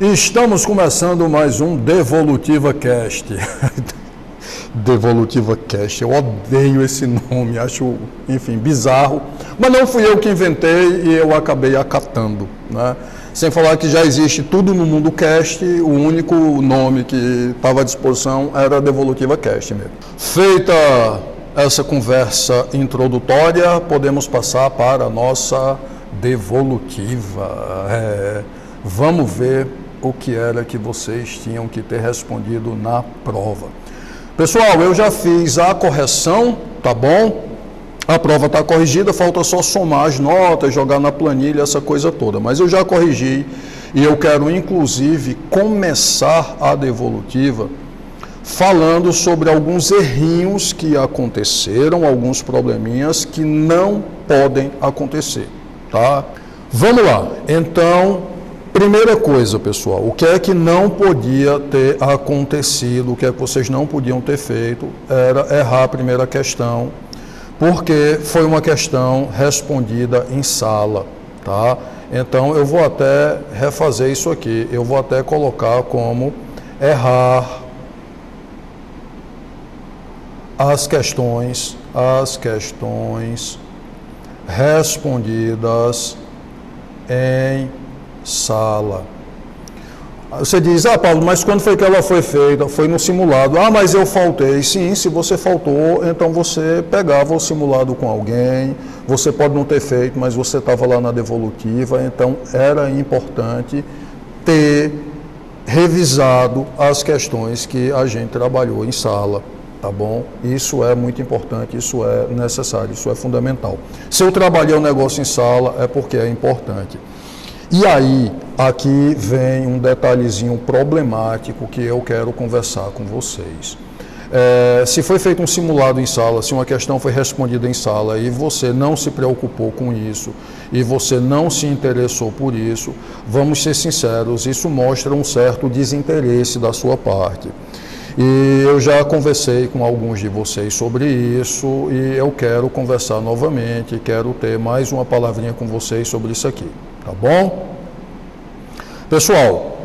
Estamos começando mais um Devolutiva Cast. Devolutiva Cast, eu odeio esse nome, acho, enfim, bizarro. Mas não fui eu que inventei e eu acabei acatando, né? Sem falar que já existe tudo no mundo cast, o único nome que estava à disposição era Devolutiva Cast mesmo. Feita essa conversa introdutória, podemos passar para a nossa devolutiva. Vamos ver o que era que vocês tinham que ter respondido na prova. Pessoal, eu já fiz a correção, tá bom? A prova está corrigida, falta só somar as notas, jogar na planilha, essa coisa toda. Mas eu já corrigi e eu quero, inclusive, começar a devolutiva falando sobre alguns errinhos que aconteceram, alguns probleminhas que não podem acontecer, tá? Vamos lá. Então, primeira coisa, pessoal, o que é que não podia ter acontecido, o que é que vocês não podiam ter feito, era errar a primeira questão, porque foi uma questão respondida em sala, tá? Então, eu vou até refazer isso aqui, eu vou até colocar como errar as questões respondidas em sala. Você diz, Paulo, mas quando foi que ela foi feita? Foi no simulado. Mas eu faltei. Sim, se você faltou, então você pegava o simulado com alguém, você pode não ter feito, mas você estava lá na devolutiva, então era importante ter revisado as questões que a gente trabalhou em sala, tá bom? Isso é muito importante, isso é necessário, isso é fundamental. Se eu trabalhei o negócio em sala, é porque é importante. E aí, aqui vem um detalhezinho problemático que eu quero conversar com vocês. Se foi feito um simulado em sala, se uma questão foi respondida em sala e você não se preocupou com isso, e você não se interessou por isso, vamos ser sinceros, isso mostra um certo desinteresse da sua parte. E eu já conversei com alguns de vocês sobre isso e eu quero conversar novamente, quero ter mais uma palavrinha com vocês sobre isso aqui. Tá bom? Pessoal,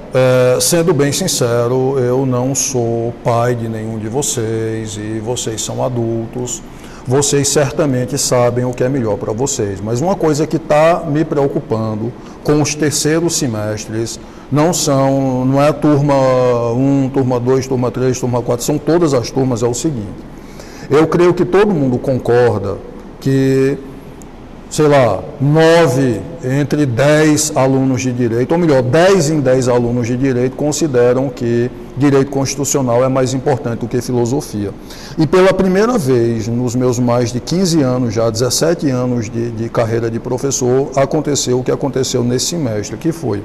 sendo bem sincero, eu não sou pai de nenhum de vocês e vocês são adultos, vocês certamente sabem o que é melhor para vocês, mas uma coisa que está me preocupando com os terceiros semestres não é a turma 1, turma 2, turma 3, turma 4, são todas as turmas, é o seguinte, eu creio que todo mundo concorda que, sei lá, 9 entre 10 alunos de direito, ou melhor, 10 em 10 alunos de direito consideram que direito constitucional é mais importante do que filosofia. E pela primeira vez, nos meus mais de 15 anos, já 17 anos de carreira de professor, aconteceu o que aconteceu nesse semestre, que foi,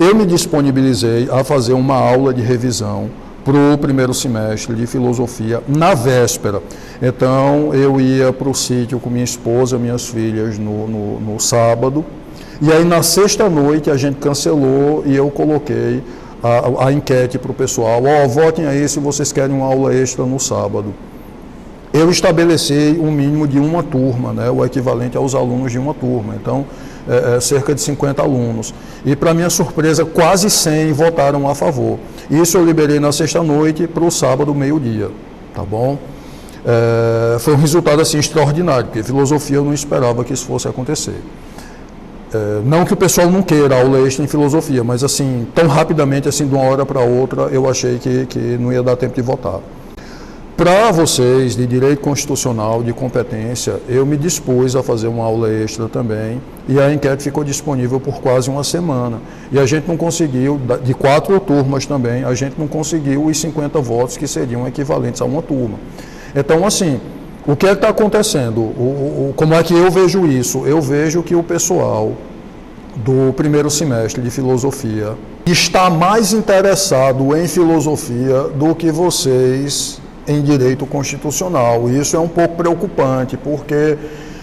eu me disponibilizei a fazer uma aula de revisão para o primeiro semestre de filosofia na véspera. Então, eu ia para o sítio com minha esposa, minhas filhas no sábado, e aí na sexta-noite a gente cancelou e eu coloquei a enquete para o pessoal, votem aí se vocês querem uma aula extra no sábado. Eu estabeleci um mínimo de uma turma, né, o equivalente aos alunos de uma turma, então cerca de 50 alunos. E para minha surpresa, quase 100 votaram a favor. Isso eu liberei na sexta-noite para o sábado, meio-dia, tá bom? Foi um resultado assim extraordinário, porque filosofia eu não esperava que isso fosse acontecer. Não que o pessoal não queira aula extra em filosofia, mas assim, tão rapidamente, assim, de uma hora para outra, eu achei que não ia dar tempo de votar. Para vocês de direito constitucional, de competência, eu me dispus a fazer uma aula extra também e a enquete ficou disponível por quase uma semana. E a gente não conseguiu, de 4 turmas também, a gente não conseguiu os 50 votos que seriam equivalentes a uma turma. Então, assim, o que é que está acontecendo? Como é que eu vejo isso? Eu vejo que o pessoal do primeiro semestre de filosofia está mais interessado em filosofia do que vocês em direito constitucional. E isso é um pouco preocupante, porque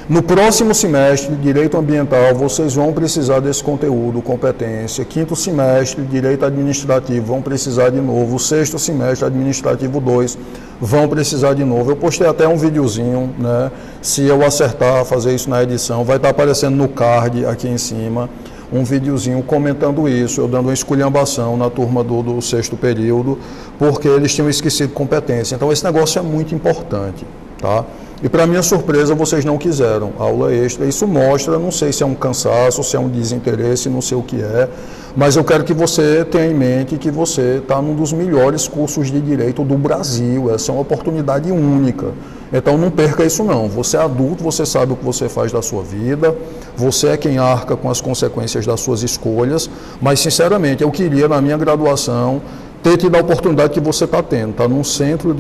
no próximo semestre de direito ambiental vocês vão precisar desse conteúdo, competência. Quinto semestre, direito administrativo, vão precisar de novo. Sexto semestre, administrativo 2, vão precisar de novo. Eu postei até um videozinho, né? Se eu acertar fazer isso na edição, vai estar aparecendo no card aqui em cima, um videozinho comentando isso, eu dando uma esculhambação na turma do 6º período, porque eles tinham esquecido competência. Então esse negócio é muito importante, tá? E para minha surpresa, vocês não quiseram aula extra. Isso mostra, não sei se é um cansaço, se é um desinteresse, não sei o que é, mas eu quero que você tenha em mente que você está num dos melhores cursos de direito do Brasil. Essa é uma oportunidade única. Então não perca isso não. Você é adulto, você sabe o que você faz da sua vida, você é quem arca com as consequências das suas escolhas, mas sinceramente eu queria na minha graduação ter tido a oportunidade que você está tendo, tá num centro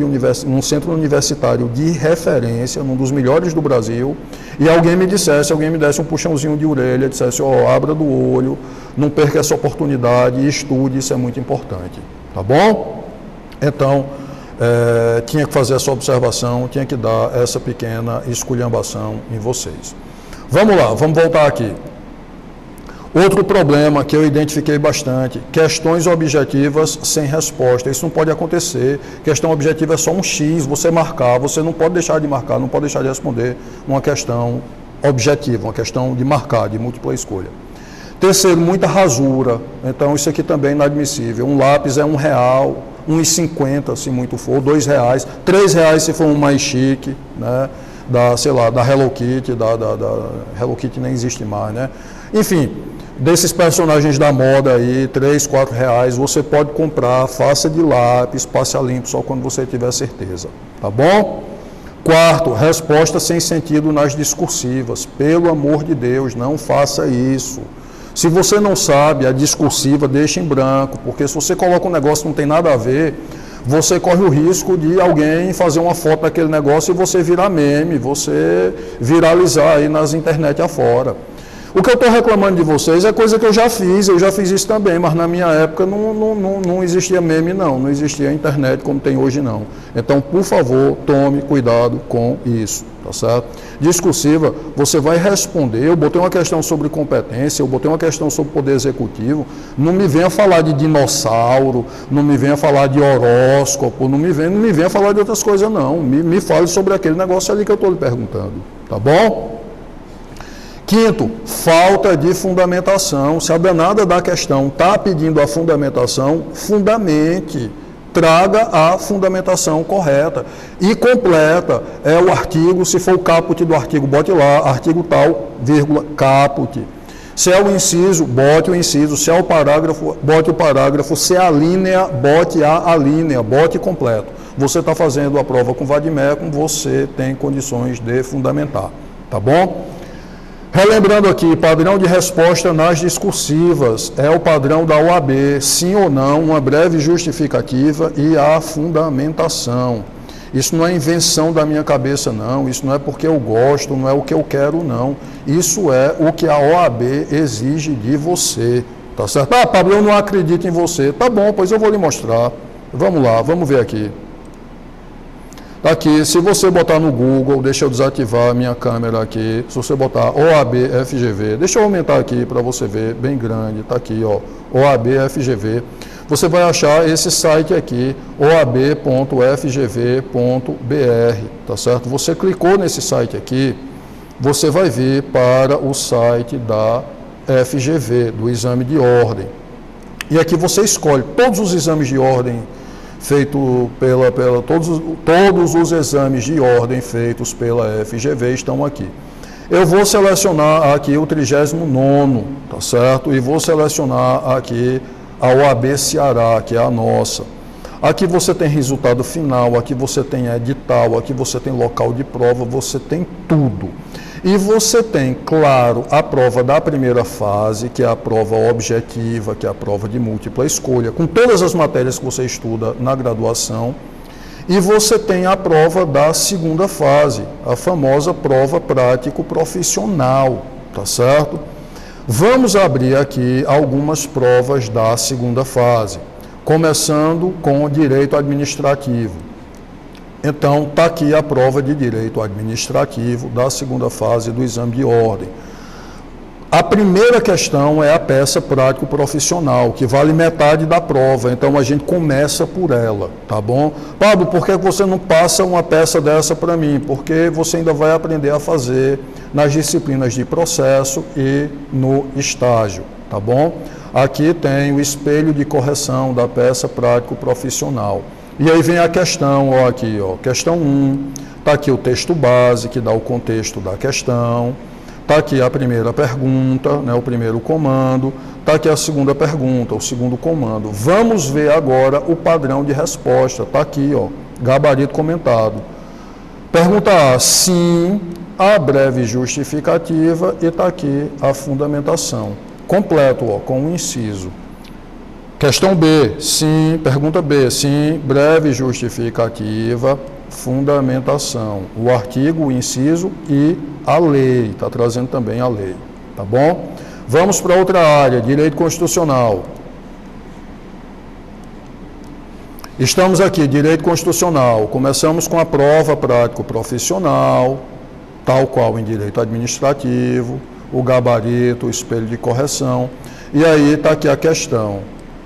universitário de referência, num dos melhores do Brasil, e alguém me desse um puxãozinho de orelha, dissesse, abra do olho, não perca essa oportunidade, estude, isso é muito importante, tá bom? Então, tinha que fazer essa observação, tinha que dar essa pequena esculhambação em vocês. Vamos lá, vamos voltar aqui. Outro problema que eu identifiquei bastante, questões objetivas sem resposta. Isso não pode acontecer. Questão objetiva é só um X, você marcar, você não pode deixar de marcar, não pode deixar de responder uma questão objetiva, uma questão de marcar, de múltipla escolha. Terceiro, muita rasura. Então isso aqui também é inadmissível. Um lápis é R$1, R$1,50 se muito for, R$2, R$3 se for um mais chique, né? Da Hello Kitty, da Hello Kitty nem existe mais, né? Enfim, desses personagens da moda aí, R$3, R$4, você pode comprar, faça de lápis, passe a limpo só quando você tiver certeza, tá bom? Quarto, resposta sem sentido nas discursivas. Pelo amor de Deus, não faça isso. Se você não sabe, a discursiva deixa em branco, porque se você coloca um negócio que não tem nada a ver, você corre o risco de alguém fazer uma foto daquele negócio e você virar meme, você viralizar aí nas internet afora. O que eu estou reclamando de vocês é coisa que eu já fiz isso também, mas na minha época não existia meme não existia internet como tem hoje não. Então, por favor, tome cuidado com isso, tá certo? Discursiva, você vai responder, eu botei uma questão sobre competência, eu botei uma questão sobre poder executivo, não me venha falar de dinossauro, não me venha falar de horóscopo, não me venha falar de outras coisas não, me fale sobre aquele negócio ali que eu estou lhe perguntando, tá bom? Quinto, falta de fundamentação. Se a danada da questão está pedindo a fundamentação, fundamente, traga a fundamentação correta e completa. É o artigo, se for o caput do artigo, bote lá, artigo tal, vírgula, caput. Se é o inciso, bote o inciso. Se é o parágrafo, bote o parágrafo. Se é a linha, bote a linha, bote completo. Você está fazendo a prova com vademecum, você tem condições de fundamentar, tá bom? Relembrando aqui, padrão de resposta nas discursivas, é o padrão da OAB, sim ou não, uma breve justificativa e a fundamentação. Isso não é invenção da minha cabeça, não, isso não é porque eu gosto, não é o que eu quero, não. Isso é o que a OAB exige de você, tá certo? Ah, Pablo, eu não acredito em você. Tá bom, pois eu vou lhe mostrar. Vamos lá, vamos ver aqui. Aqui, se você botar no Google, deixa eu desativar a minha câmera aqui, se você botar OAB FGV, deixa eu aumentar aqui para você ver, bem grande, está aqui, ó, OAB FGV, você vai achar esse site aqui, oab.fgv.br, tá certo? Você clicou nesse site aqui, você vai vir para o site da FGV, do exame de ordem, e aqui você escolhe todos os exames de ordem feito todos os exames de ordem feitos pela FGV estão aqui. Eu vou selecionar aqui o 39º, tá certo? E vou selecionar aqui a OAB Ceará, que é a nossa. Aqui você tem resultado final, aqui você tem edital, aqui você tem local de prova, você tem tudo. E você tem, claro, a prova da primeira fase, que é a prova objetiva, que é a prova de múltipla escolha, com todas as matérias que você estuda na graduação. E você tem a prova da segunda fase, a famosa prova prático-profissional, tá certo? Vamos abrir aqui algumas provas da segunda fase, começando com o direito administrativo. Então, está aqui a prova de direito administrativo da segunda fase do exame de ordem. A primeira questão é a peça prático-profissional, que vale metade da prova, então a gente começa por ela, tá bom? Pablo, por que você não passa uma peça dessa para mim? Porque você ainda vai aprender a fazer nas disciplinas de processo e no estágio, tá bom? Aqui tem o espelho de correção da peça prático-profissional. E aí vem a questão, ó, aqui, ó, questão 1, está aqui o texto base, que dá o contexto da questão, está aqui a primeira pergunta, né, o primeiro comando, está aqui a segunda pergunta, o segundo comando. Vamos ver agora o padrão de resposta, está aqui, ó, gabarito comentado. Pergunta A, sim, a breve justificativa, e está aqui a fundamentação. Completo, ó, com o inciso. Questão B, sim, pergunta B, sim, breve justificativa, fundamentação. O artigo, o inciso e a lei, está trazendo também a lei, tá bom? Vamos para outra área, direito constitucional. Estamos aqui, direito constitucional. Começamos com a prova prático-profissional, tal qual em direito administrativo, o gabarito, o espelho de correção. E aí está aqui a questão.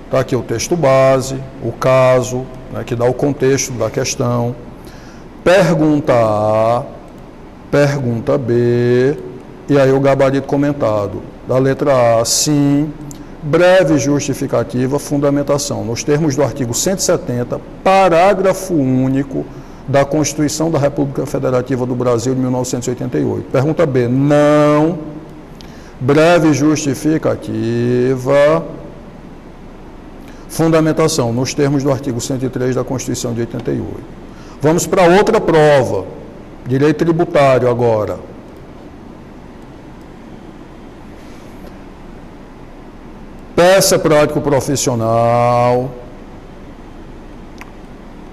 Está aqui o texto base, o caso, né, que dá o contexto da questão. Pergunta A, pergunta B, e aí o gabarito comentado. Da letra A, sim, breve justificativa, fundamentação. Nos termos do artigo 170, parágrafo único da Constituição da República Federativa do Brasil de 1988. Pergunta B, não, breve justificativa, fundamentação, nos termos do artigo 103 da Constituição de 88. Vamos para outra prova, direito tributário agora. Peça prático-profissional,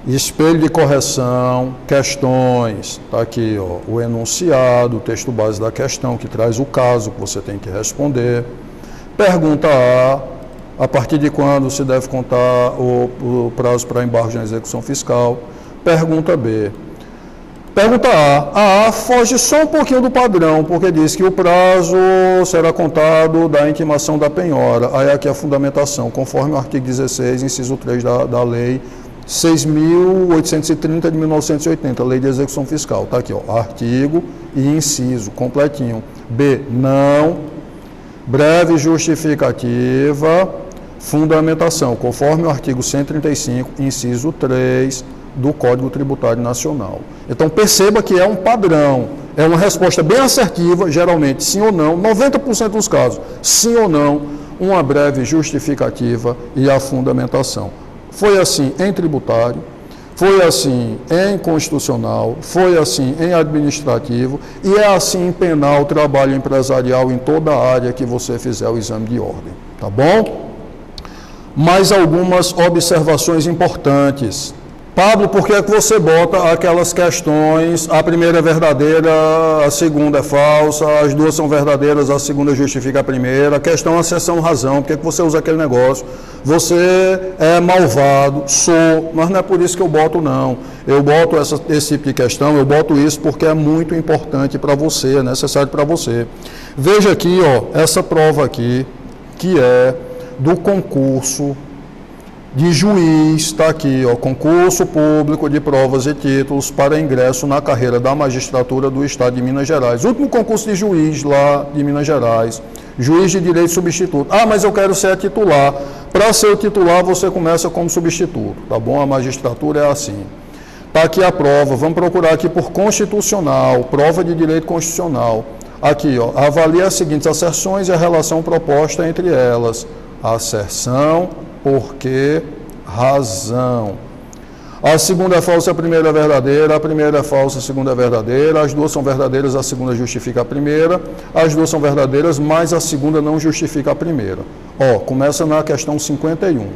espelho de correção, questões, está aqui, ó, o enunciado, o texto base da questão, que traz o caso que você tem que responder. Pergunta A partir de quando se deve contar o prazo para embargos na execução fiscal? Pergunta B. Pergunta A foge só um pouquinho do padrão, porque diz que o prazo será contado da intimação da penhora. Aí aqui a fundamentação, conforme o artigo 16, inciso 3 da lei 6.830 de 1980, lei de execução fiscal. Está aqui, ó, artigo e inciso, completinho. B, não, breve justificativa, fundamentação, conforme o artigo 135, inciso 3, do Código Tributário Nacional. Então, perceba que é um padrão, é uma resposta bem assertiva, geralmente sim ou não, 90% dos casos, sim ou não, uma breve justificativa e a fundamentação. Foi assim em tributário, foi assim em constitucional, foi assim em administrativo e é assim em penal, trabalho empresarial, em toda a área que você fizer o exame de ordem, tá bom? Mais algumas observações importantes. Pablo, por que é que você bota aquelas questões, a primeira é verdadeira, a segunda é falsa, as duas são verdadeiras, a segunda justifica a primeira, a questão é acessão razão, por que é que você usa aquele negócio? Você é malvado, sou, mas não é por isso que eu boto não. Eu boto esse tipo de questão, eu boto isso porque é muito importante para você, é necessário para você. Veja aqui, ó, essa prova aqui, que é do concurso de juiz, está aqui, ó, concurso público de provas e títulos para ingresso na carreira da magistratura do Estado de Minas Gerais. Último concurso de juiz lá de Minas Gerais, juiz de direito substituto. Ah, mas eu quero ser titular. Para ser o titular, você começa como substituto, tá bom? A magistratura é assim. Está aqui a prova, vamos procurar aqui por constitucional, prova de direito constitucional. Aqui, ó, avalia as seguintes asserções e a relação proposta entre elas. Asserção, porque, razão. A segunda é falsa, a primeira é verdadeira, a primeira é falsa, a segunda é verdadeira, as duas são verdadeiras, a segunda justifica a primeira, as duas são verdadeiras, mas a segunda não justifica a primeira. Ó, começa na questão 51.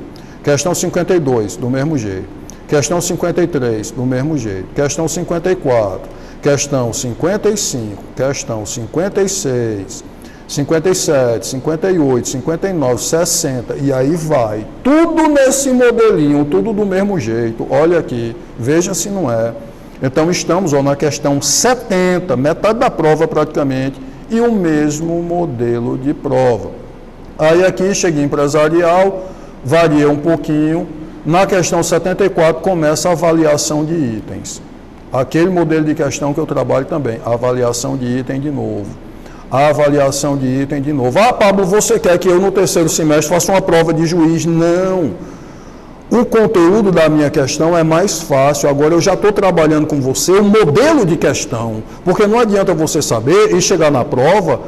Questão 52, do mesmo jeito. Questão 53, do mesmo jeito. Questão 54, questão 55, questão 56, 57, 58, 59, 60, e aí vai. Tudo nesse modelinho, tudo do mesmo jeito. Olha aqui, veja se não é. Então, estamos ó, na questão 70, metade da prova praticamente, e o mesmo modelo de prova. Aí aqui, cheguei empresarial, varia um pouquinho. Na questão 74, começa a avaliação de itens. Aquele modelo de questão que eu trabalho também, avaliação de item de novo. a avaliação de item de novo. Ah, Pablo, você quer que eu no terceiro semestre faça uma prova de juiz? Não. O conteúdo da minha questão é mais fácil. Agora eu já estou trabalhando com você o modelo de questão, porque não adianta você saber e chegar na prova,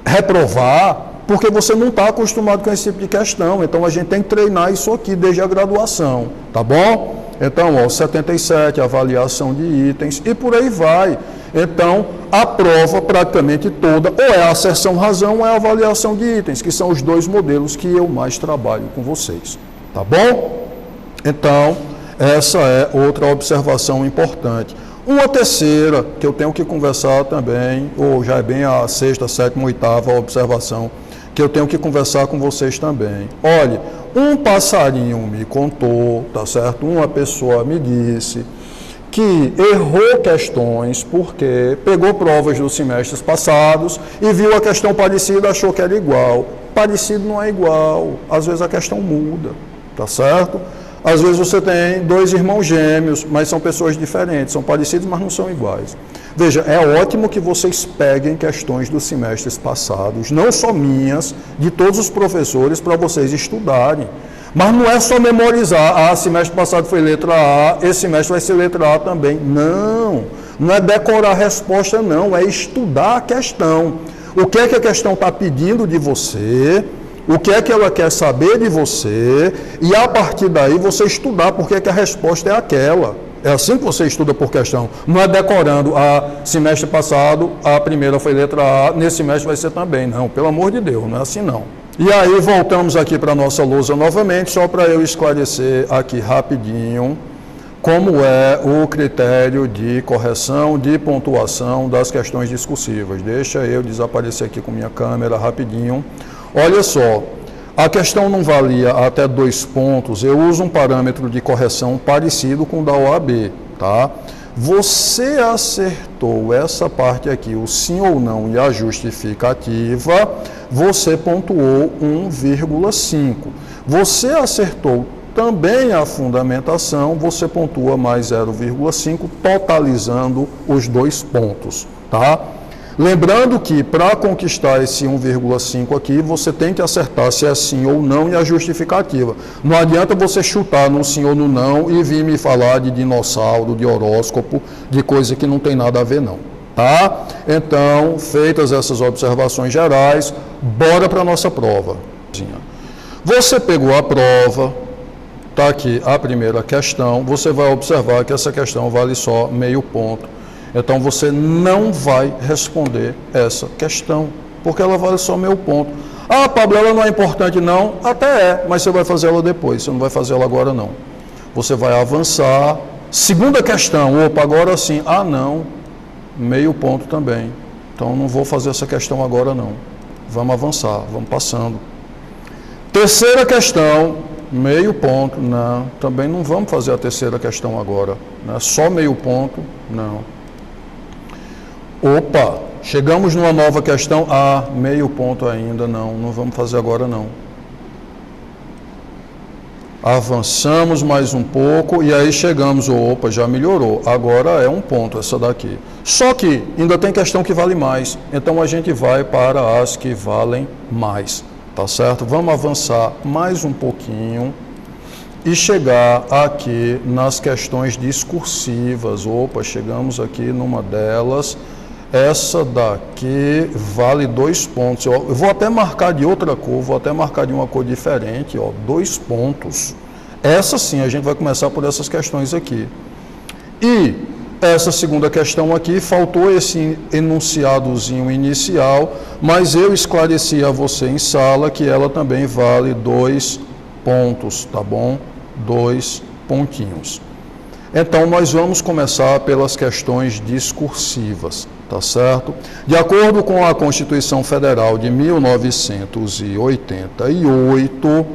reprovar, porque você não está acostumado com esse tipo de questão. Então a gente tem que treinar isso aqui desde a graduação, tá bom? Então, ó, 77, avaliação de itens e por aí vai. Então, a prova praticamente toda, ou é a asserção razão ou é a avaliação de itens, que são os dois modelos que eu mais trabalho com vocês, tá bom? Então, essa é outra observação importante. Uma terceira, que eu tenho que conversar também, ou já é bem a sexta, sétima, oitava observação, que eu tenho que conversar com vocês também. Olha, um passarinho me contou, tá certo? Uma pessoa me disse que errou questões porque pegou provas dos semestres passados e viu a questão parecida, achou que era igual. Parecido não é igual, às vezes a questão muda, tá certo? Às vezes você tem dois irmãos gêmeos, mas são pessoas diferentes, são parecidos, mas não são iguais. Veja, é ótimo que vocês peguem questões dos semestres passados, não só minhas, de todos os professores, para vocês estudarem. Mas não é só memorizar, ah, semestre passado foi letra A, esse semestre vai ser letra A também. Não, não é decorar a resposta, não, é estudar a questão. O que é que a questão está pedindo de você? O que é que ela quer saber de você? E a partir daí você estudar porque é que a resposta é aquela. É assim que você estuda por questão. Não é decorando, semestre passado a primeira foi letra A, nesse semestre vai ser também. Não, pelo amor de Deus, não é assim não. E aí voltamos aqui para a nossa lousa novamente, só para eu esclarecer aqui rapidinho como é o critério de correção de pontuação das questões discursivas. Deixa eu desaparecer aqui com minha câmera rapidinho. Olha só, a questão não valia até 2 pontos, eu uso um parâmetro de correção parecido com o da OAB, tá? Você acertou essa parte aqui, o sim ou não e a justificativa, você pontuou 1,5. Você acertou também a fundamentação, você pontua mais 0,5, totalizando os 2 pontos, tá? Lembrando que para conquistar esse 1,5 aqui, você tem que acertar se é sim ou não e a justificativa. Não adianta você chutar no sim ou no não e vir me falar de dinossauro, de horóscopo, de coisa que não tem nada a ver não, tá? Então, feitas essas observações gerais, bora para a nossa prova. Você pegou a prova, tá aqui a primeira questão, você vai observar que essa questão vale só meio ponto. Então, você não vai responder essa questão, porque ela vale só meio ponto. Ah, Pablo, ela não é importante não? Até é, mas você vai fazer ela depois, você não vai fazer ela agora não. Você vai avançar. Segunda questão, opa, agora sim. Ah, não, meio ponto também. Então, não vou fazer essa questão agora não. Vamos avançar, vamos passando. Terceira questão, meio ponto, não. Também não vamos fazer a terceira questão agora. Né? Só meio ponto, não. Opa, chegamos numa nova questão, meio ponto ainda, não vamos fazer agora não. Avançamos mais um pouco e aí chegamos, opa, já melhorou, agora é 1 ponto essa daqui. Só que ainda tem questão que vale mais, então a gente vai para as que valem mais, tá certo? Vamos avançar mais um pouquinho e chegar aqui nas questões discursivas. Opa, chegamos aqui numa delas. Essa daqui vale 2 pontos. Eu vou até marcar de outra cor, vou até marcar de uma cor diferente, ó, 2 pontos. Essa sim, a gente vai começar por essas questões aqui. E essa segunda questão aqui, faltou esse enunciadozinho inicial, mas eu esclareci a você em sala que ela também vale 2 pontos, tá bom? 2 pontinhos. Então, nós vamos começar pelas questões discursivas, tá certo? De acordo com a Constituição Federal de 1988,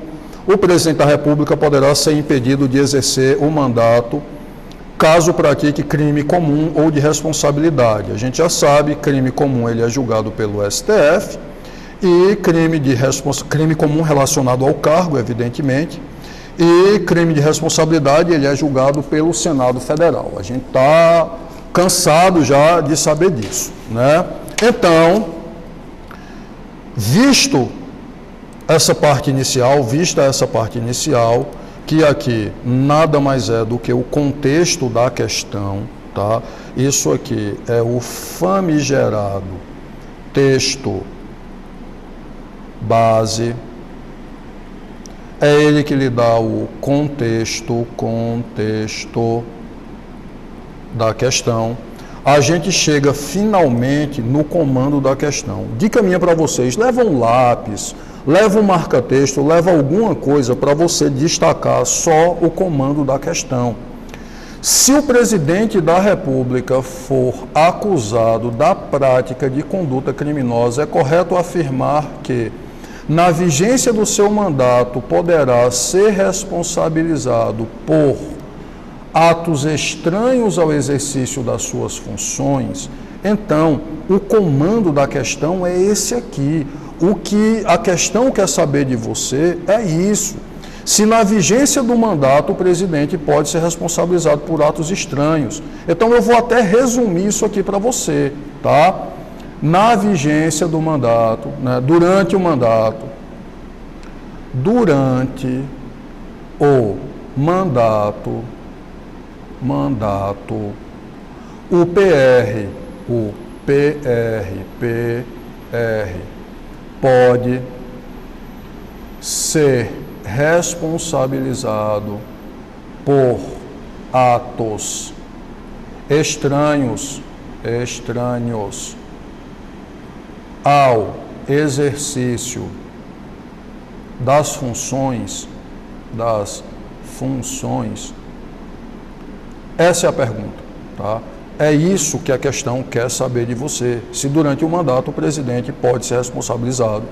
o presidente da República poderá ser impedido de exercer o mandato caso pratique crime comum ou de responsabilidade. A gente já sabe, crime comum ele é julgado pelo STF e crime comum relacionado ao cargo, evidentemente, e crime de responsabilidade ele é julgado pelo Senado Federal. A gente está cansado já de saber disso, né? Então, vista essa parte inicial, que aqui nada mais é do que o contexto da questão, tá? Isso aqui é o famigerado texto base, é ele que lhe dá o contexto da questão. A gente chega finalmente no comando da questão. Dica minha para vocês, leva um lápis, leva um marca-texto, leva alguma coisa para você destacar só o comando da questão. Se o presidente da República for acusado da prática de conduta criminosa, é correto afirmar que, na vigência do seu mandato, poderá ser responsabilizado por atos estranhos ao exercício das suas funções. Então, o comando da questão é esse aqui. O que a questão quer saber de você é isso. Se na vigência do mandato o presidente pode ser responsabilizado por atos estranhos. Então eu vou até resumir isso aqui para você, tá? Na vigência do mandato, né, durante o mandato, o PR pode ser responsabilizado por atos estranhos ao exercício das funções. Essa é a pergunta, tá? É isso que a questão quer saber de você. Se durante o mandato o presidente pode ser responsabilizado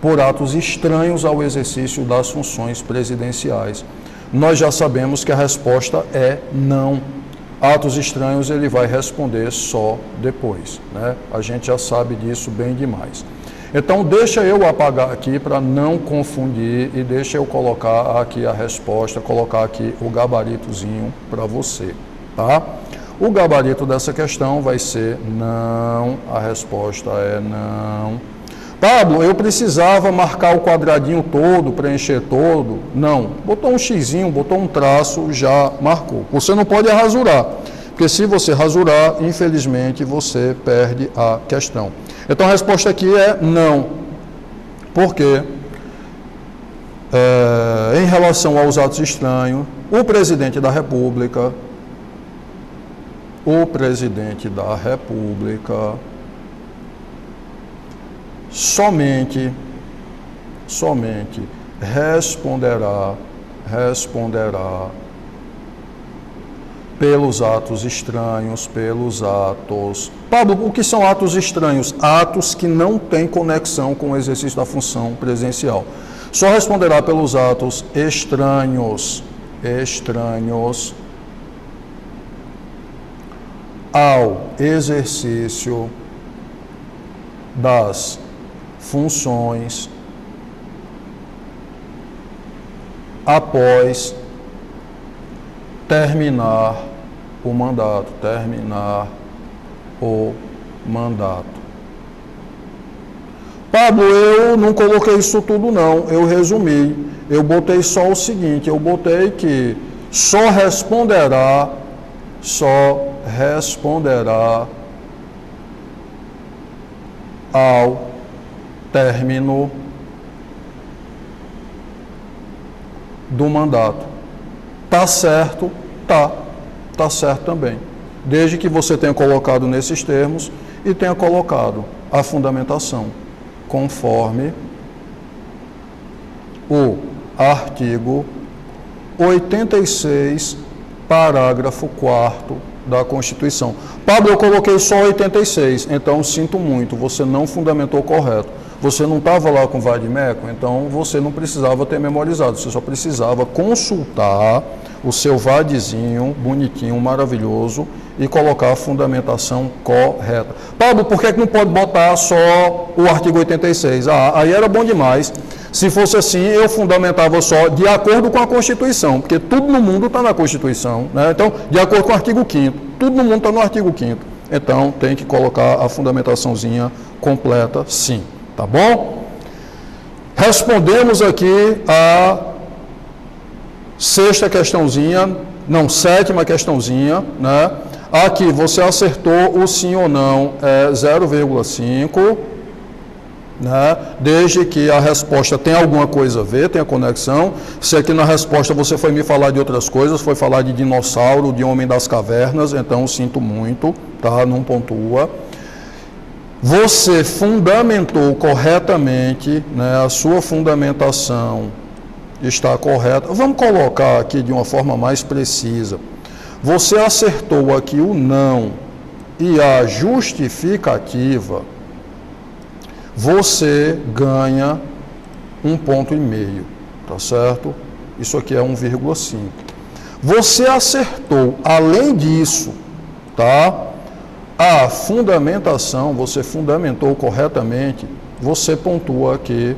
por atos estranhos ao exercício das funções presidenciais. Nós já sabemos que a resposta é não. Atos estranhos ele vai responder só depois, né? A gente já sabe disso bem demais. Então, deixa eu apagar aqui para não confundir e deixa eu colocar aqui a resposta, colocar aqui o gabaritozinho para você, tá? O gabarito dessa questão vai ser não, a resposta é não. Pablo, eu precisava marcar o quadradinho todo, preencher todo? Não. Botou um xizinho, botou um traço, já marcou. Você não pode rasurar, porque se você rasurar, infelizmente, você perde a questão. Então, a resposta aqui é não. Por quê? Em relação aos atos estranhos, o presidente da República somente responderá pelos atos estranhos, Pablo, o que são atos estranhos? Atos que não têm conexão com o exercício da função presidencial. Só responderá pelos atos estranhos ao exercício das funções após terminar o mandato. Pablo, eu não coloquei isso tudo não, eu resumi. Eu botei só o seguinte, eu botei que só responderá ao término do mandato. Tá certo? Tá certo também. Desde que você tenha colocado nesses termos e tenha colocado a fundamentação, conforme o artigo 86, parágrafo 4º da Constituição. Pablo, eu coloquei só 86, então sinto muito, você não fundamentou correto. Você não estava lá com o vade-mecum, então você não precisava ter memorizado, você só precisava consultar o seu vadezinho, bonitinho, maravilhoso, e colocar a fundamentação correta. Pablo, por que não pode botar só o artigo 86? Aí era bom demais. Se fosse assim, eu fundamentava só de acordo com a Constituição, porque tudo no mundo está na Constituição, né? Então, de acordo com o artigo 5º, tudo no mundo está no artigo 5º. Então, tem que colocar a fundamentaçãozinha completa, sim. Tá bom? Respondemos aqui a sexta questãozinha, não, sétima questãozinha, né? Aqui você acertou o sim ou não, é 0,5, né? Desde que a resposta tenha alguma coisa a ver, tenha conexão. Se aqui na resposta você foi me falar de outras coisas, foi falar de dinossauro, de homem das cavernas, então sinto muito, tá? Não pontua. Você fundamentou corretamente, né? A sua fundamentação está correta. Vamos colocar aqui de uma forma mais precisa. Você acertou aqui o não e a justificativa, você ganha 1,5 ponto, tá certo? Isso aqui é 1,5. Você acertou, além disso, tá? A fundamentação, você fundamentou corretamente, você pontua aqui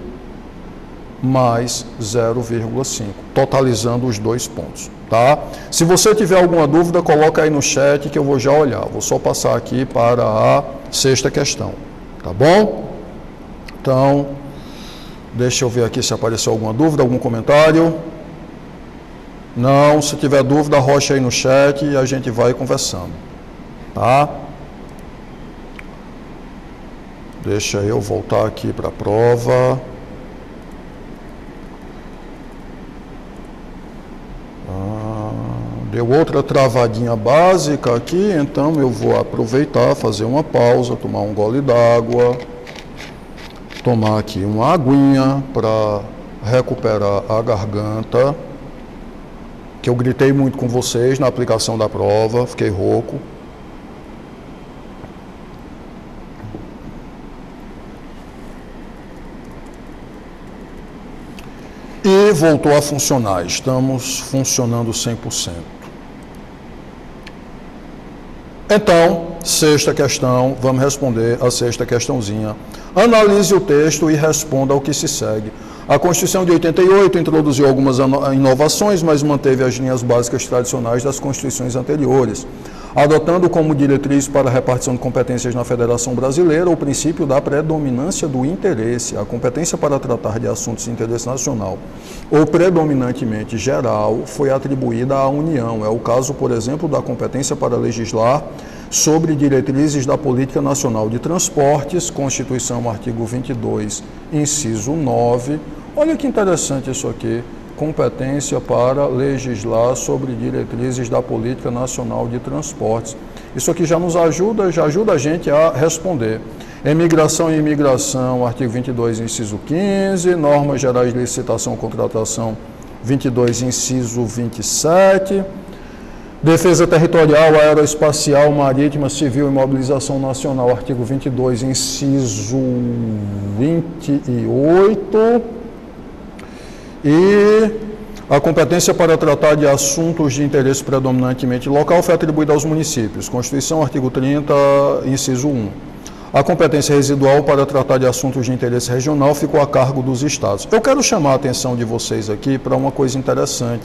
mais 0,5, totalizando os 2 pontos, tá? Se você tiver alguma dúvida, coloca aí no chat que eu vou já olhar. Vou só passar aqui para a sexta questão, tá bom? Então, deixa eu ver aqui se apareceu alguma dúvida, algum comentário. Não, se tiver dúvida, arrocha aí no chat e a gente vai conversando, tá? Deixa eu voltar aqui para a prova. Deu outra travadinha básica aqui, então eu vou aproveitar, fazer uma pausa, tomar um gole d'água, tomar aqui uma aguinha para recuperar a garganta, que eu gritei muito com vocês na aplicação da prova, fiquei rouco. E voltou a funcionar, estamos funcionando 100%. Então, sexta questão, vamos responder a sexta questãozinha. Analise o texto e responda ao que se segue. A Constituição de 88 introduziu algumas inovações, mas manteve as linhas básicas tradicionais das constituições anteriores, adotando como diretriz para a repartição de competências na Federação Brasileira o princípio da predominância do interesse. A competência para tratar de assuntos de interesse nacional, ou predominantemente geral, foi atribuída à União. É o caso, por exemplo, da competência para legislar sobre diretrizes da Política Nacional de Transportes, Constituição, artigo 22, inciso 9. Olha que interessante isso aqui. Competência para legislar sobre diretrizes da Política Nacional de Transportes. Isso aqui já nos ajuda, já ajuda a gente a responder. Emigração e imigração, artigo 22, inciso 15, normas gerais de licitação e contratação, 22, inciso 27, defesa territorial, aeroespacial, marítima, civil e mobilização nacional, artigo 22, inciso 28, e a competência para tratar de assuntos de interesse predominantemente local foi atribuída aos municípios. Constituição, artigo 30, inciso 1. A competência residual para tratar de assuntos de interesse regional ficou a cargo dos estados. Eu quero chamar a atenção de vocês aqui para uma coisa interessante.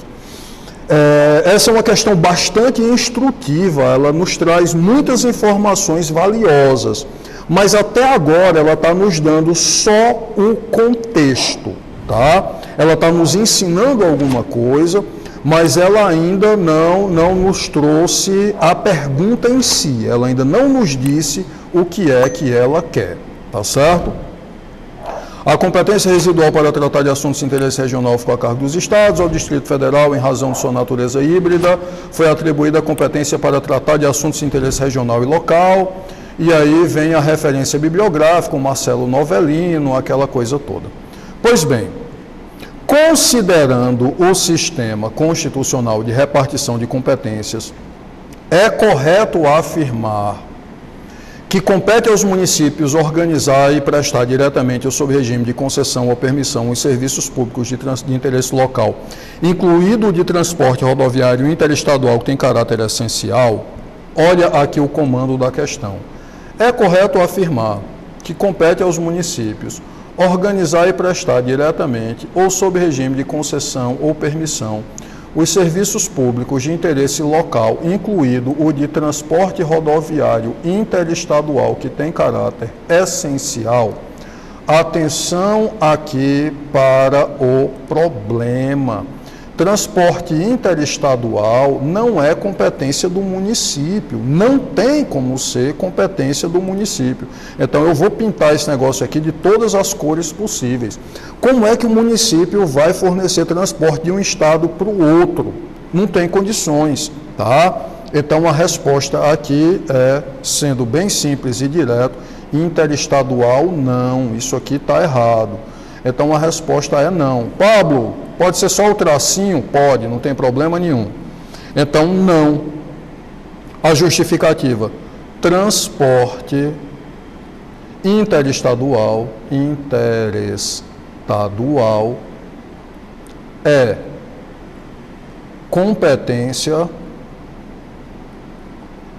Essa é uma questão bastante instrutiva, ela nos traz muitas informações valiosas, mas até agora ela está nos dando só um contexto, tá? Ela está nos ensinando alguma coisa, mas ela ainda não nos trouxe a pergunta em si, ela ainda não nos disse o que é que ela quer, tá certo? A competência residual para tratar de assuntos de interesse regional ficou a cargo dos estados. Ao Distrito Federal, em razão de sua natureza híbrida, foi atribuída a competência para tratar de assuntos de interesse regional e local. E aí vem a referência bibliográfica, o Marcelo Novellino, aquela coisa toda. Pois bem, considerando o sistema constitucional de repartição de competências, é correto afirmar que compete aos municípios organizar e prestar diretamente ou sob regime de concessão ou permissão os serviços públicos de interesse local, incluído o de transporte rodoviário interestadual que tem caráter essencial. Olha aqui o comando da questão. É correto afirmar que compete aos municípios organizar e prestar diretamente ou sob regime de concessão ou permissão os serviços públicos de interesse local, incluído o de transporte rodoviário interestadual, que tem caráter essencial. atenção aqui para o problema. Transporte interestadual não é competência do município, não tem como ser competência do município. Então eu vou pintar esse negócio aqui de todas as cores possíveis. Como é que o município vai fornecer transporte de um estado para o outro? Não tem condições, tá? Então a resposta aqui é, sendo bem simples e direto, interestadual não, isso aqui está errado. Então a resposta é não. Pablo, pode ser só o tracinho? Pode, não tem problema nenhum. Então não. A justificativa: transporte interestadual é competência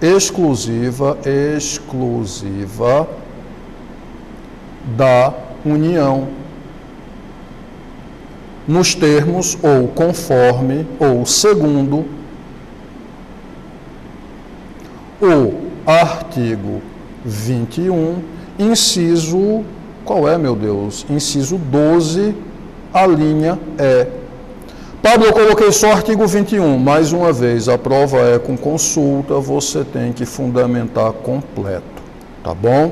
exclusiva da União, nos termos ou conforme ou segundo o artigo 21, inciso, qual é, meu Deus? Inciso 12, a linha E. Pablo, eu coloquei só artigo 21, mais uma vez, a prova é com consulta, você tem que fundamentar completo, tá bom?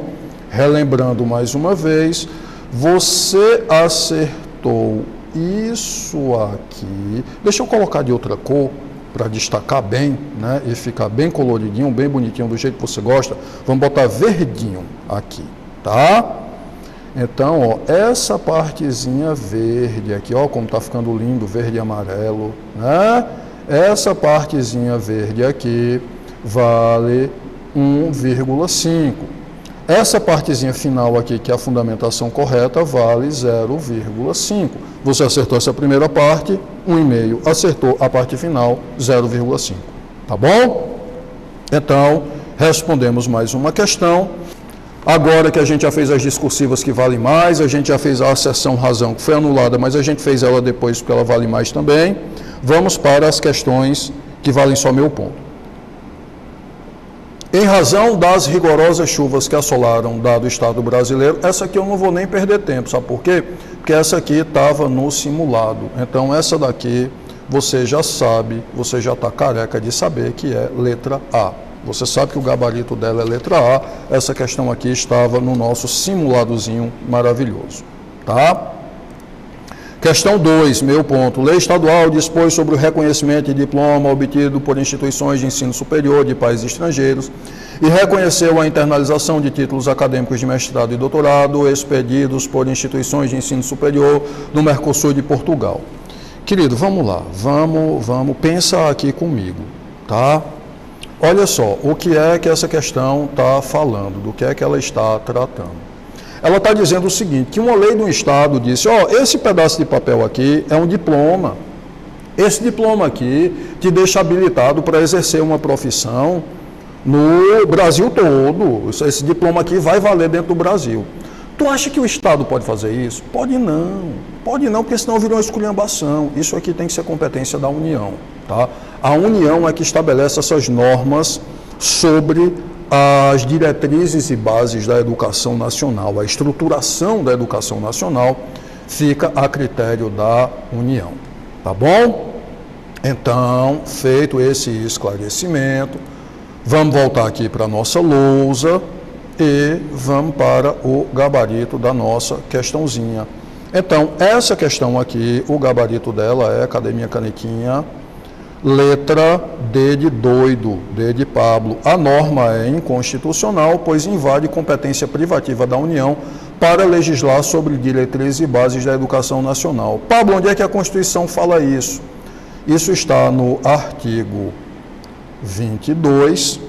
Relembrando mais uma vez, você acertou isso aqui. Deixa eu colocar de outra cor para destacar bem, né? E ficar bem coloridinho, bem bonitinho, do jeito que você gosta. Vamos botar verdinho aqui, tá? Então, ó, essa partezinha verde aqui, ó, como tá ficando lindo, verde e amarelo, né? Essa partezinha verde aqui vale 1,5. Essa partezinha final aqui, que é a fundamentação correta, vale 0,5. Você acertou essa primeira parte, 1,5. Acertou a parte final, 0,5. Tá bom? Então, respondemos mais uma questão. Agora que a gente já fez as discursivas que valem mais, a gente já fez a acessão razão que foi anulada, mas a gente fez ela depois porque ela vale mais também. Vamos para as questões que valem só meio ponto. Em razão das rigorosas chuvas que assolaram dado o estado brasileiro, essa aqui eu não vou nem perder tempo, sabe por quê? Porque essa aqui estava no simulado. Então essa daqui você já sabe, você já está careca de saber que é letra A. Você sabe que o gabarito dela é letra A, essa questão aqui estava no nosso simuladozinho maravilhoso, tá? Questão 2, meu ponto. Lei estadual dispôs sobre o reconhecimento de diploma obtido por instituições de ensino superior de países estrangeiros e reconheceu a internalização de títulos acadêmicos de mestrado e doutorado expedidos por instituições de ensino superior do Mercosul de Portugal. Querido, vamos lá, vamos, pensa aqui comigo, tá? Olha só, o que é que essa questão está falando, do que é que ela está tratando. Ela está dizendo o seguinte, que uma lei do Estado disse, ó, esse pedaço de papel aqui é um diploma. Esse diploma aqui te deixa habilitado para exercer uma profissão no Brasil todo. Esse diploma aqui vai valer dentro do Brasil. Tu acha que o Estado pode fazer isso? Pode não, porque senão virou uma esculhambação. Isso aqui tem que ser competência da União, tá? A União é que estabelece essas normas sobre as diretrizes e bases da educação nacional. A estruturação da educação nacional fica a critério da União, tá bom? Então, feito esse esclarecimento, vamos voltar aqui para a nossa lousa e vamos para o gabarito da nossa questãozinha. Então, essa questão aqui, o gabarito dela é, cadê minha canequinha? Letra D de doido, D de Pablo. A norma é inconstitucional, pois invade competência privativa da União para legislar sobre diretrizes e bases da educação nacional. Pablo, onde é que a Constituição fala isso? Isso está no artigo 22,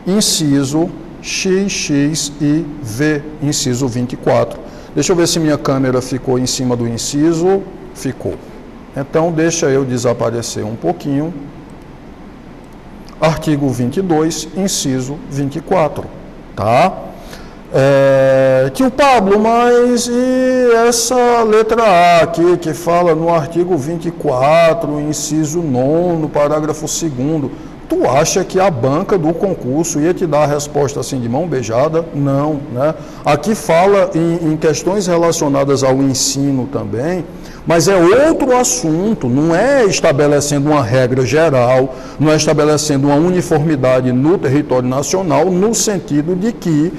inciso X, X e V, inciso 24. Deixa eu ver se minha câmera ficou em cima do inciso. Ficou. Então, deixa eu desaparecer um pouquinho. Artigo 22, inciso 24, tá? Tio Pablo, mas e essa letra A aqui, que fala no artigo 24, inciso 9º, parágrafo 2º, Tu acha que a banca do concurso ia te dar a resposta assim de mão beijada? Não, né? Aqui fala em questões relacionadas ao ensino também, mas é outro assunto, não é estabelecendo uma regra geral, não é estabelecendo uma uniformidade no território nacional, no sentido de que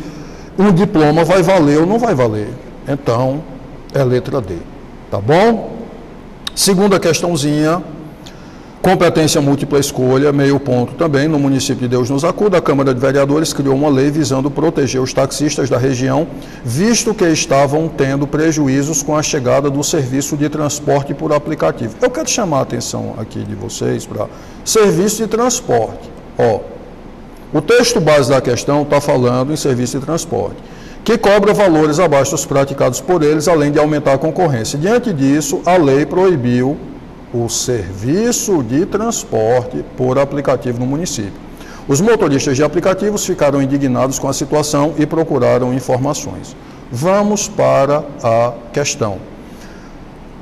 um diploma vai valer ou não vai valer. Então, é letra D, tá bom? Segunda questãozinha. Competência múltipla escolha, meio ponto também, no município de Deus nos acuda, a Câmara de Vereadores criou uma lei visando proteger os taxistas da região, visto que estavam tendo prejuízos com a chegada do serviço de transporte por aplicativo. Eu quero chamar a atenção aqui de vocês para serviço de transporte. Ó, o texto base da questão está falando em serviço de transporte, que cobra valores abaixo dos praticados por eles, além de aumentar a concorrência. Diante disso, a lei proibiu o serviço de transporte por aplicativo no município. Os motoristas de aplicativos ficaram indignados com a situação e procuraram informações. Vamos para a questão.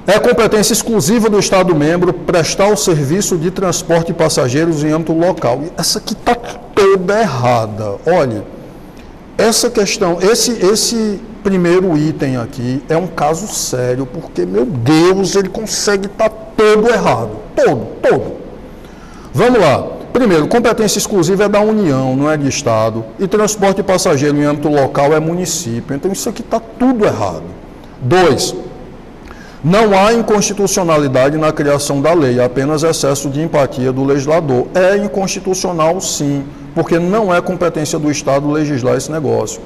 É competência exclusiva do Estado-membro prestar o serviço de transporte de passageiros em âmbito local. Essa aqui está toda errada. Olha, essa questão, esse primeiro item aqui é um caso sério, porque, meu Deus, ele consegue estar todo errado. Todo. Vamos lá. Primeiro, competência exclusiva é da União, não é de Estado. E transporte de passageiro em âmbito local é município. Então, isso aqui está tudo errado. 2. Não há inconstitucionalidade na criação da lei, apenas excesso de empatia do legislador. É inconstitucional, sim, porque não é competência do Estado legislar esse negócio.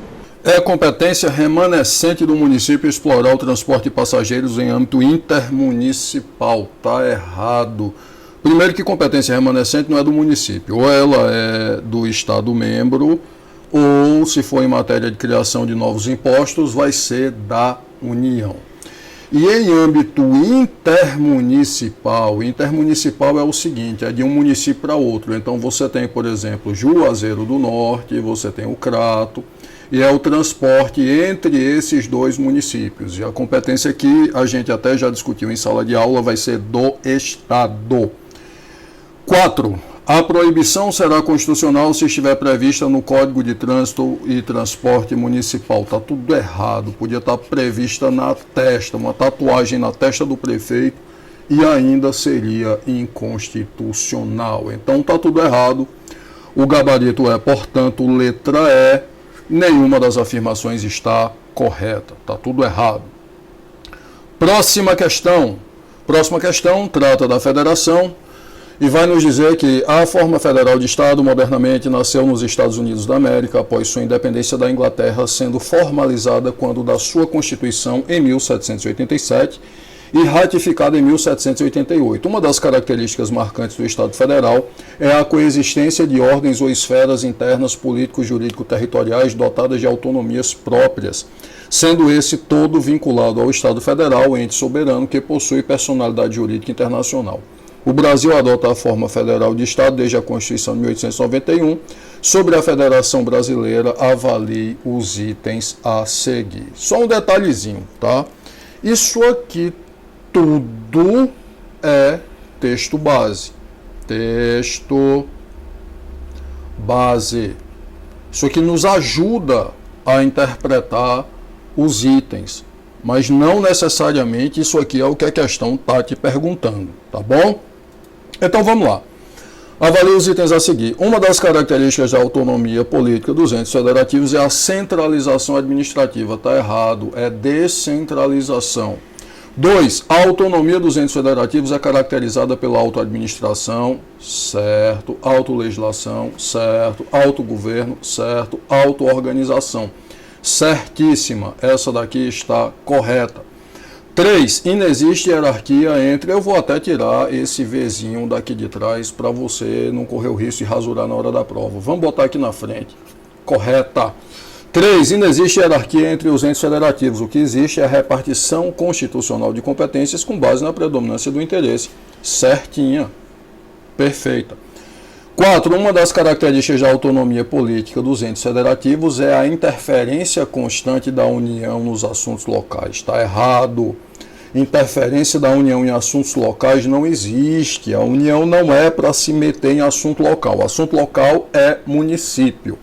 É competência remanescente do município explorar o transporte de passageiros em âmbito intermunicipal. Está errado. Primeiro que competência remanescente não é do município. Ou ela é do Estado-membro, ou, se for em matéria de criação de novos impostos, vai ser da União. E em âmbito intermunicipal é o seguinte, é de um município para outro. Então você tem, por exemplo, Juazeiro do Norte, você tem o Crato, e é o transporte entre esses dois municípios. E a competência que a gente até já discutiu em sala de aula vai ser do Estado. 4. A proibição será constitucional se estiver prevista no Código de Trânsito e Transporte Municipal. Está tudo errado. Podia estar prevista na testa, uma tatuagem na testa do prefeito, e ainda seria inconstitucional. Então está tudo errado. O gabarito é, portanto, letra E. Nenhuma das afirmações está correta. Está tudo errado. Próxima questão. Próxima questão trata da federação. E vai nos dizer que a forma federal de Estado modernamente nasceu nos Estados Unidos da América após sua independência da Inglaterra, sendo formalizada quando da sua Constituição em 1787 e ratificada em 1788. Uma das características marcantes do Estado Federal é a coexistência de ordens ou esferas internas político-jurídico-territoriais dotadas de autonomias próprias, sendo esse todo vinculado ao Estado Federal, ente soberano que possui personalidade jurídica internacional. O Brasil adota a forma federal de Estado desde a Constituição de 1891. Sobre a Federação Brasileira, avalie os itens a seguir. Só um detalhezinho, tá? Isso aqui tudo é texto base. Texto base. Isso aqui nos ajuda a interpretar os itens, mas não necessariamente isso aqui é o que a questão está te perguntando, tá bom? Então vamos lá. Avalie os itens a seguir. Uma das características da autonomia política dos entes federativos é a centralização administrativa. Está errado, é descentralização. 2. A autonomia dos entes federativos é caracterizada pela autoadministração, certo, autolegislação, certo, autogoverno, certo, autoorganização. Certíssima, essa daqui está correta. 3. Inexiste hierarquia entre... Eu vou até tirar esse Vzinho daqui de trás para você não correr o risco de rasurar na hora da prova. Vamos botar aqui na frente. Correta. 3. Inexiste hierarquia entre os entes federativos. O que existe é a repartição constitucional de competências com base na predominância do interesse. Certinha. Perfeita. 4. Uma das características da autonomia política dos entes federativos é a interferência constante da União nos assuntos locais. Está errado. interferência da União em assuntos locais não existe. A União não é para se meter em assunto local. O assunto local é município.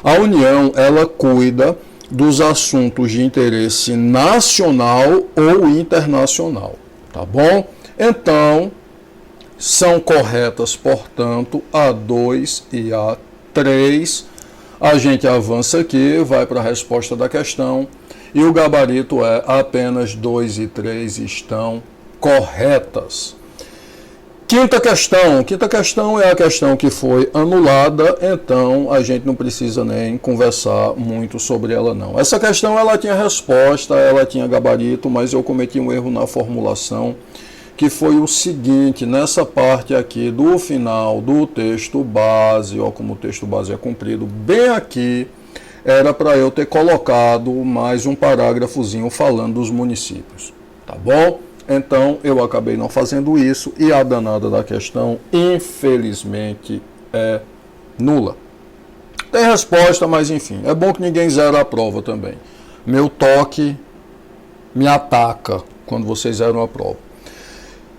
A União, ela cuida dos assuntos de interesse nacional ou internacional, tá bom? Então, são corretas, portanto, a 2 e a 3. A gente avança aqui, vai para a resposta da questão, e o gabarito é apenas 2 e 3 estão corretas. Quinta questão é a questão que foi anulada, então a gente não precisa nem conversar muito sobre ela não. Essa questão ela tinha resposta, ela tinha gabarito, mas eu cometi um erro na formulação, que foi o seguinte: nessa parte aqui do final do texto base, ó, como o texto base é comprido, bem aqui, era para eu ter colocado mais um parágrafozinho falando dos municípios, tá bom? Então, eu acabei não fazendo isso e a danada da questão, infelizmente, é nula. Tem resposta, mas enfim, é bom que ninguém zera a prova também. Meu toque me ataca quando vocês zeram a prova.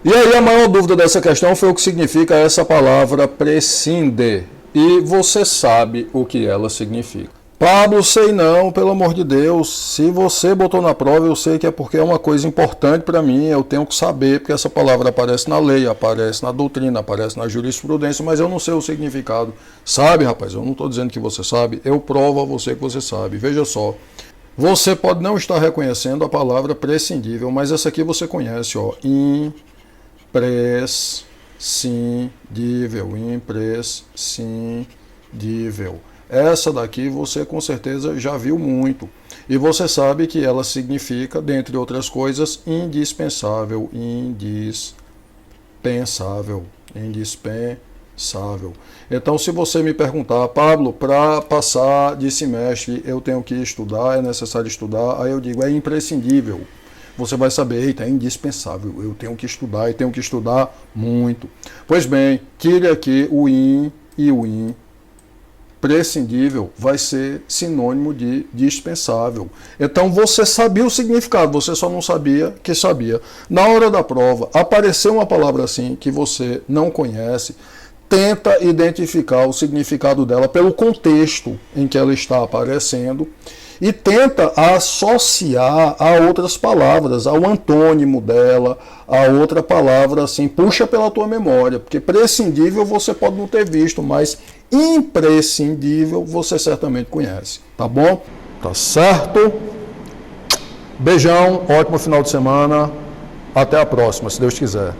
E aí, a maior dúvida dessa questão foi o que significa essa palavra prescinde. E você sabe o que ela significa. Pablo, sei não, pelo amor de Deus, se você botou na prova, eu sei que é porque é uma coisa importante para mim, eu tenho que saber, porque essa palavra aparece na lei, aparece na doutrina, aparece na jurisprudência, mas eu não sei o significado. Sabe, rapaz, eu não estou dizendo que você sabe, eu provo a você que você sabe. Veja só, você pode não estar reconhecendo a palavra prescindível, mas essa aqui você conhece, ó, imprescindível, imprescindível. Essa daqui você com certeza já viu muito. E você sabe que ela significa, dentre outras coisas, indispensável. Indispensável. Indispensável. Então, se você me perguntar, Pablo, para passar de semestre eu tenho que estudar, é necessário estudar, aí eu digo, é imprescindível. Você vai saber, eita, é indispensável, eu tenho que estudar e tenho que estudar muito. Pois bem, tire aqui o in e o in. Prescindível vai ser sinônimo de dispensável. Então você sabia o significado, você só não sabia que sabia. Na hora da prova, apareceu uma palavra assim que você não conhece, tenta identificar o significado dela pelo contexto em que ela está aparecendo e tenta associar a outras palavras, ao antônimo dela, a outra palavra assim, puxa pela tua memória, porque prescindível você pode não ter visto, mas imprescindível você certamente conhece, tá bom? Tá certo? Beijão, ótimo final de semana, até a próxima, se Deus quiser.